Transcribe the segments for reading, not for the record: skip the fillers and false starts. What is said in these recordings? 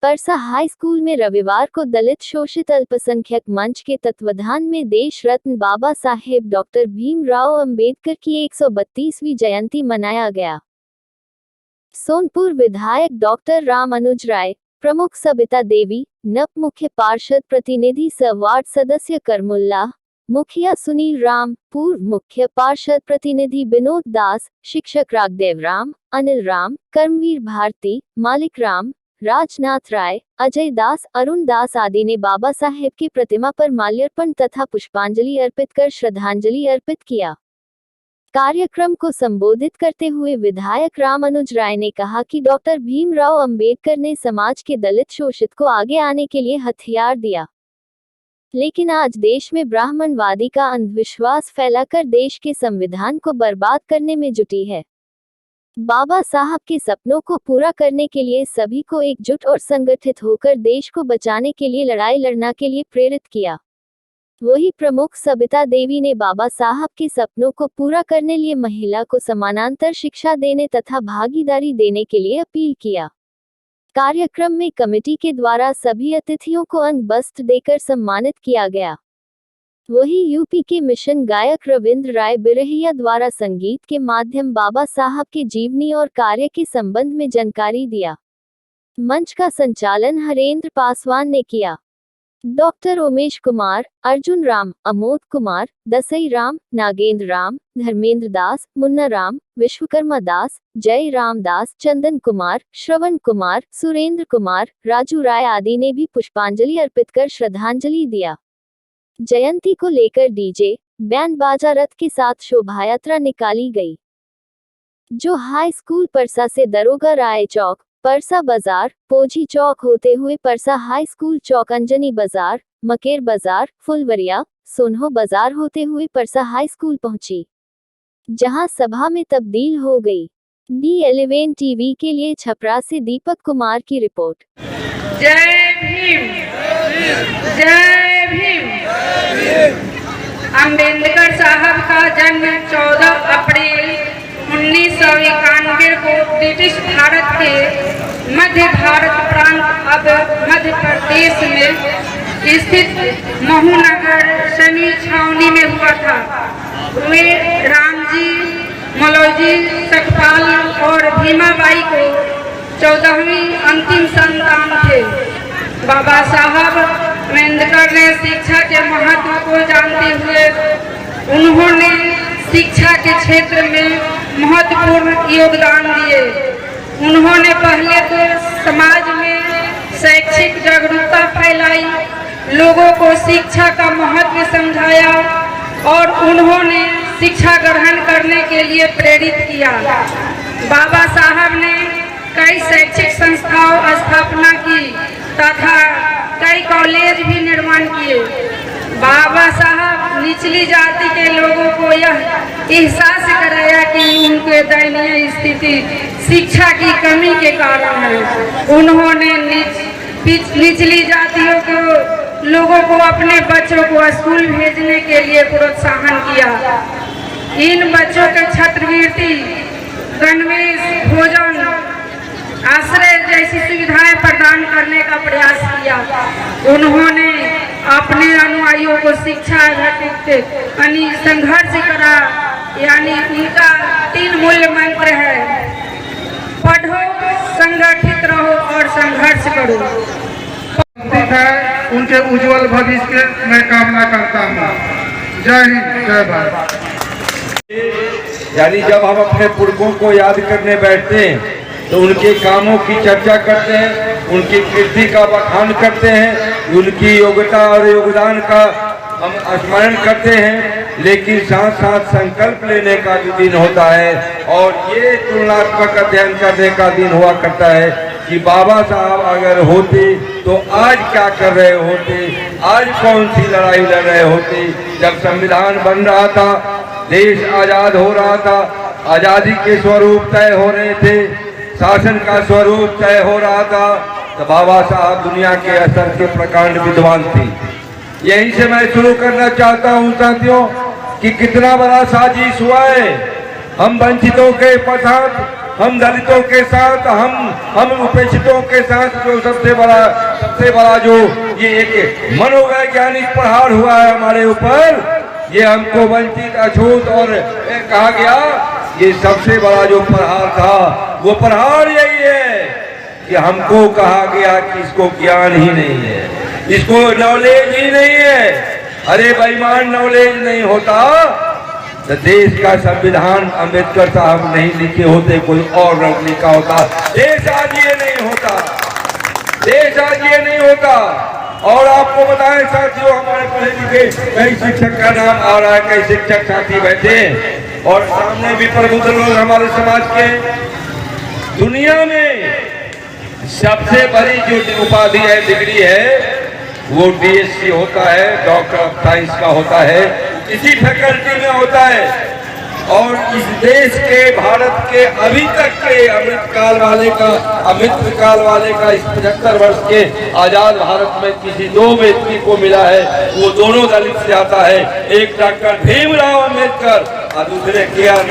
Parsa high school में रविवार को दलित शोषित अल्पसंख्यक मंच के तत्वाधान में देश रत्न बाबा साहेब डॉक्टर भीमराव अंबेडकर की 132वीं जयंती मनाया गया। सोनपुर विधायक डॉक्टर राम अनुज राय, प्रमुख सबिता देवी, नप मुख्य पार्षद प्रतिनिधि वार्ड सदस्य करमुल्लाह, मुखिया सुनील राम, पूर्व मुख्य पार्षद प्रतिनिधि विनोद दास, शिक्षक राघदेव राम, अनिल राम, कर्मवीर भारती, मालिक राम, राजनाथ राय, अजय दास, अरुण दास आदि ने बाबा साहेब की प्रतिमा पर माल्यार्पण तथा पुष्पांजलि अर्पित कर श्रद्धांजलि अर्पित किया। कार्यक्रम को संबोधित करते हुए विधायक राम अनुज राय ने कहा कि डॉक्टर भीमराव अंबेडकर ने समाज के दलित शोषित को आगे आने के लिए हथियार दिया, लेकिन आज देश में ब्राह्मणवादी का अंधविश्वास फैलाकर देश के संविधान को बर्बाद करने में जुटी है। बाबा साहब के सपनों को पूरा करने के लिए सभी को एकजुट और संगठित होकर देश को बचाने के लिए लड़ाई लड़ना के लिए प्रेरित किया। वही प्रमुख सबिता देवी ने बाबा साहब के सपनों को पूरा करने लिए महिला को समानांतर शिक्षा देने तथा भागीदारी देने के लिए अपील किया। कार्यक्रम में कमेटी के द्वारा सभी अतिथियों को अंग वस्त्र देकर सम्मानित किया गया। वही यूपी के मिशन गायक रविंद्र राय बिरहिया द्वारा संगीत के माध्यम बाबा साहब के जीवनी और कार्य के संबंध में जानकारी दिया। मंच का संचालन हरेंद्र पासवान ने किया। डॉक्टर उमेश कुमार, अर्जुन राम, अमोद कुमार, दसई राम, नागेंद्र राम, धर्मेंद्र दास, मुन्ना राम, विश्वकर्मा दास, जय राम दास, चंदन कुमार, श्रवण कुमार, सुरेंद्र कुमार, राजू राय आदि ने भी पुष्पांजलि अर्पित कर श्रद्धांजलि दिया। जयंती को लेकर डीजे, बैंड बाजा रथ के साथ शोभायात्रा निकाली गई, जो हाई स्कूल परसा से दरोगा राय चौक, परसा बाजार, पोजी चौक होते हुए परसा हाई स्कूल चौक, अंजनी बाजार, मकेर बाजार, फुलवरिया, सोनहो बाजार होते हुए परसा हाई स्कूल पहुंची, जहां सभा में तब्दील हो गई। D11 टीवी के लिए छपरा से दीपक कुमार की रिपोर्ट। जय भीम, जय भीम। अंबेडकर साहब का जन्म 14 अप्रैल 1991 को ब्रिटिश भारत के मध्य भारत प्रांत अब मध्य प्रदेश में स्थित महूनगर शनि छावनी में हुआ था। वे रामजी, मलौजी, सकपाल और भीमाबाई को 14वीं अंतिम संतान थे। बाबा साहब अंबेडकर ने शिक्षा के महत्व को जानते हुए उन्होंने शिक्षा के क्षेत्र में महत्वपूर्ण योगदान दिए। उन्होंने पहले तो समाज में शैक्षिक जागरूकता फैलाई, लोगों को शिक्षा का महत्व समझाया और उन्होंने शिक्षा ग्रहण करने के लिए प्रेरित किया। बाबा साहब ने कई शैक्षिक संस्थाओं स्थापना की तथा कई कॉलेज भी निर्माण किए। बाबा साहब निचली जाति के लोगों को यह एहसास कराया कि उनके दयनीय स्थिति शिक्षा की कमी के कारण है। उन्होंने निचली जातियों को लोगों को अपने बच्चों को स्कूल भेजने के लिए प्रोत्साहन किया। इन बच्चों के छात्रवृत्ति, गणवेश, भोजन, आश्रय जैसी सुविधाएं प्रदान करने का प्रयास किया। उन्होंने अपने अनुयायियों को शिक्षा यानी संघर्ष करा, यानी उनका 3 मूल्य मंत्र है: पढ़ो, संगठित रहो और संघर्ष करो। उनके उज्जवल भविष्य की मैं कामना करता हूँ। जय हिंद, जय भारत। यानी जब हम अपने पुरखों को याद करने बैठते हैं तो उनके कामों की चर्चा करते हैं, उनकी कीर्ति का बखान करते हैं, उनकी योग्यता और योगदान का हम स्मरण करते हैं, लेकिन साथ साथ संकल्प लेने का भी दिन होता है और ये तुलनात्मक अध्ययन करने का दिन हुआ करता है कि बाबा साहब अगर होते तो आज क्या कर रहे होते, आज कौन सी लड़ाई लड़ रहे होते। जब संविधान बन रहा था, देश आज़ाद हो रहा था, आज़ादी के स्वरूप तय हो रहे थे, शासन का स्वरूप तय हो रहा था, तो बाबा साहब दुनिया के असर के प्रकांड विद्वान थे। यहीं से मैं शुरू करना चाहता हूं साथियों कि कितना बड़ा साजिश हुआ है। हम वंचितों के साथ हम दलितों के साथ, हम उपेक्षितों के साथ जो सबसे बड़ा जो ये एक मनोवैज्ञानिक प्रहार हुआ है हमारे ऊपर, ये हमको वंचित, अछूत और कहा गया, ये सबसे बड़ा जो प्रहार था वो प्रहार यही है कि हमको कहा गया कि इसको ज्ञान ही नहीं है, इसको नॉलेज ही नहीं है। अरे बेईमान, नॉलेज नहीं होता तो देश का संविधान अंबेडकर साहब नहीं लिखे होते, कोई और लिखा होता, देश आज ये नहीं होता, देश आज ये नहीं होता। और आपको बताएं साथियों, हमारे पढ़े लिखे कई शिक्षक का नाम आ रहा है, कई शिक्षक साथी बैठे और सामने भी प्रबुद्ध लोग हमारे समाज के। दुनिया में सबसे बड़ी जो उपाधि है, डिग्री है, वो DSc होता है, डॉक्टर ऑफ साइंस का होता है, इसी फैकल्टी में होता है। और इस देश के, भारत के अभी तक के अमृत काल वाले का इस 75 वर्ष के आजाद भारत में किसी दो व्यक्ति को मिला है, वो दोनों दलित से आता है, एक डॉक्टर भीमराव अंबेडकर और दूसरे KR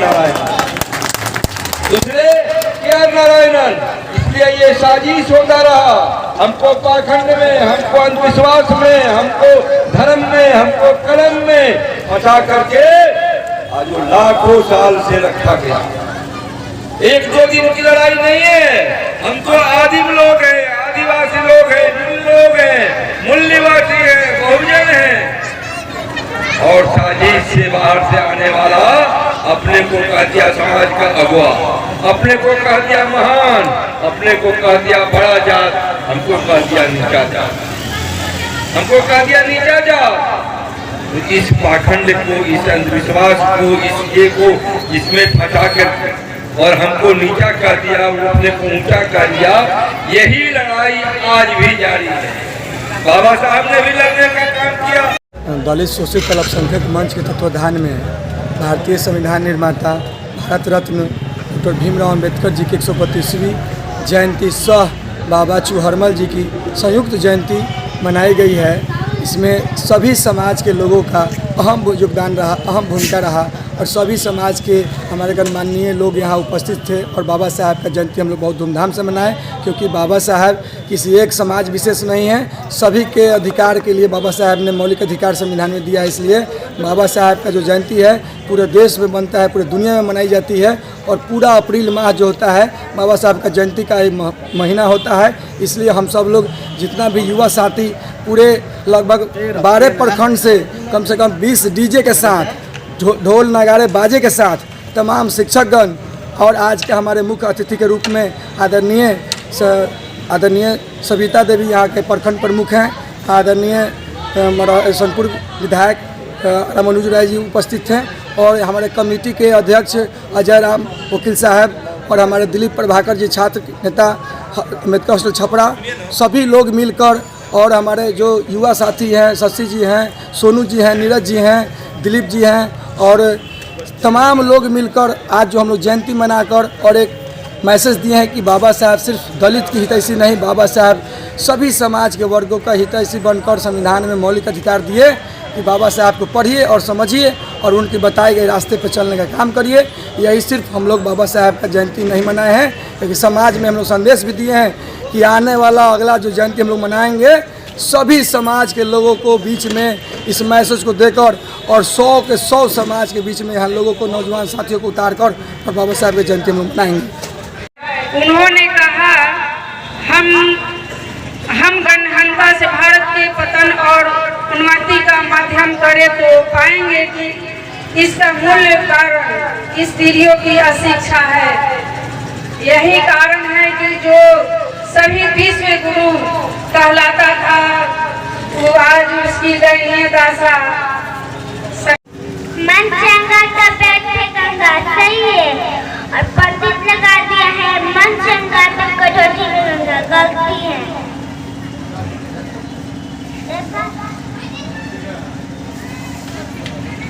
नारायणन। इसलिए ये साजिश होता रहा, हमको पाखंड में, हमको अंधविश्वास में, हमको धर्म में, हमको कलम में फंसा करके आज वो लाखों साल से रखा गया। एक दो दिन की लड़ाई नहीं है, हम तो आदिम लोग हैं, आदिवासी लोग हैं, लोग हैं, मूल्यवासी हैं, बहुजन हैं। और साजिश से बाहर से आने वाला अपने को कह दिया समाज का अगुआ, अपने को कह दिया महान, अपने को कह दिया बड़ा जात, हमको कह दिया नीचा जात, हमको कह दिया नीचा जात। तो इस पाखंड को, इस अंधविश्वास को, इस ये को इसमें फंसा कर और हमको नीचा कर दिया, अपने को ऊंचा कर दिया, यही लड़ाई आज भी जारी है। बाबा साहब ने भी लड़ने का काम किया। दलित शोषित अल्पसंख्यक मंच के तत्वाधान में भारतीय संविधान निर्माता भारत रत्न डॉक्टर भीमराव अंबेडकर जी की 132वीं जयंती सह बाबा चूहरमल जी की संयुक्त जयंती मनाई गई है। इसमें सभी समाज के लोगों का अहम योगदान रहा, अहम भूमिका रहा और सभी समाज के हमारे गणमान्य लोग यहाँ उपस्थित थे और बाबा साहब का जयंती हम लोग बहुत धूमधाम से मनाए, क्योंकि बाबा साहब किसी एक समाज विशेष नहीं है, सभी के अधिकार के लिए बाबा साहब ने मौलिक अधिकार संविधान में दिया है। इसलिए बाबा साहब का जो जयंती है पूरे देश में बनता है, पूरे दुनिया में मनाई जाती है और पूरा अप्रैल माह जो होता है बाबा साहब का जयंती का एक महीना होता है। इसलिए हम सब लोग जितना भी युवा साथी पूरे लगभग 12 प्रखंड से कम 20 डीजे के साथ, ढोल नगाड़े बाजे के साथ तमाम शिक्षकगण और आज के हमारे मुख्य अतिथि के रूप में आदरणीय सविता देवी यहाँ के प्रखंड प्रमुख हैं, आदरणीय सोनपुर विधायक रामानुज राय जी उपस्थित हैं और हमारे कमेटी के अध्यक्ष अजय राम वकील साहब और हमारे दिलीप प्रभाकर जी छात्र नेता अम्बेडकर हॉस्टल छपरा, सभी लोग मिलकर और हमारे जो युवा साथी हैं, शशि जी हैं, सोनू जी हैं, नीरज जी हैं, दिलीप जी हैं और तमाम लोग मिलकर आज जो हम लोग जयंती मनाकर और एक मैसेज दिए हैं कि बाबा साहब सिर्फ दलित की हितैषी नहीं, बाबा साहब सभी समाज के वर्गों का हितैषी बनकर संविधान में मौलिक अधिकार दिए कि बाबा साहब को पढ़िए और समझिए और उनके बताए गए रास्ते पर चलने का काम करिए। यही सिर्फ हम लोग बाबा साहब का जयंती नहीं मनाए हैं, क्योंकि समाज में हम लोग संदेश भी दिए हैं कि आने वाला अगला जो जयंती हम लोग मनाएंगे सभी समाज के लोगों को बीच में इस मैसेज को देकर और 100 के 100 समाज के बीच में हम लोगों को, नौजवान साथियों को उतार कर और बाबा साहब की जयंती हम मनाएंगे। उन्होंने कहा हम गणहत्या से भारत के पतन और उन्नति का माध्यम करें तो पाएंगे कि इसका मूल कारण स्त्रियों की अशिक्षा है। यही कारण है कि जो सभी विश्व गुरु कहलाता था वो आज उसकी दयनीय दशा। मन चंगा तो बैठे गंगा सही है और पंडित लगा